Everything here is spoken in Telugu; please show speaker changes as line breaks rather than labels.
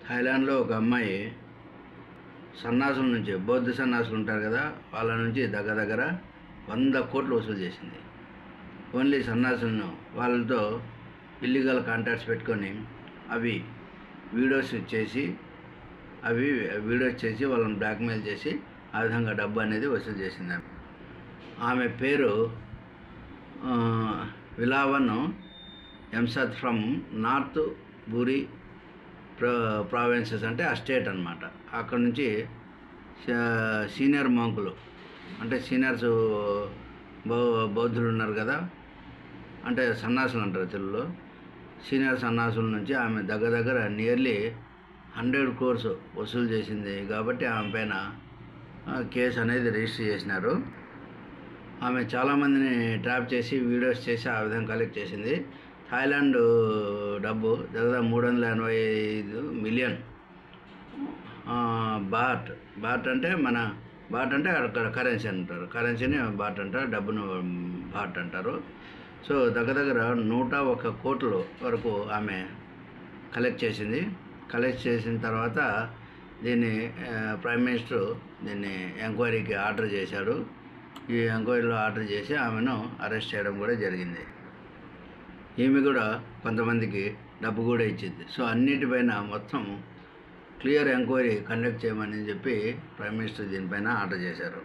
థాయిలాండ్లో ఒక అమ్మాయి సన్నాసుల నుంచి, బౌద్ధ సన్నాసులు ఉంటారు కదా, వాళ్ళ నుంచి దగ్గర 100 కోట్లు వసూలు చేసింది. ఓన్లీ సన్నాసులను వాళ్ళతో ఇల్లీగల్ కాంటాక్ట్స్ పెట్టుకొని అవి వీడియోస్ చేసి వాళ్ళని బ్లాక్మెయిల్ చేసి ఆ విధంగా డబ్బు అనేది వసూలు చేసింది. ఆమె పేరు విలావన్ ఎంసద్ ఫ్రమ్ నార్త్ బూరి ప్రావిన్సెస్, అంటే ఆ స్టేట్ అన్నమాట. అక్కడ నుంచి సీనియర్ మాంకులు, అంటే సీనియర్స్ బౌద్ధులు ఉన్నారు కదా, అంటే సన్నాసులు అంటారు తెలుగులో. సీనియర్ సన్నాసుల నుంచి ఆమె దగ్గర నియర్లీ 100 crores వసూలు చేసింది. కాబట్టి ఆమె పైన కేసు అనేది రిజిస్టర్ చేసినారు. ఆమె చాలామందిని ట్రాప్ చేసి వీడియోస్ చేసి ఆ విధంగా కలెక్ట్ చేసింది. థాయిలాండ్ డబ్బు దగ్గర 385 మిలియన్ బాట్ అంటే మన బాట్ అంటే అక్కడ కరెన్సీ అంటారు, కరెన్సీని బాట్ అంటారు, డబ్బును బాట్ అంటారు. సో దగ్గర 101 కోట్ల వరకు ఆమె కలెక్ట్ చేసింది. కలెక్ట్ చేసిన తర్వాత దీన్ని ప్రైమ్ మినిస్టర్ దీన్ని ఎంక్వైరీకి ఆర్డర్ చేశాడు. ఈ ఎంక్వైరీలో ఆర్డర్ చేసి ఆమెను అరెస్ట్ చేయడం కూడా జరిగింది. ఈమె కూడా కొంతమందికి డబ్బు కూడా ఇచ్చింది. సో అన్నిటిపైన మొత్తం క్లియర్ ఎంక్వైరీ కండక్ట్ చేయమని చెప్పి ప్రైమ్ మినిస్టర్ దీనిపైన ఆర్డర్ చేశారు.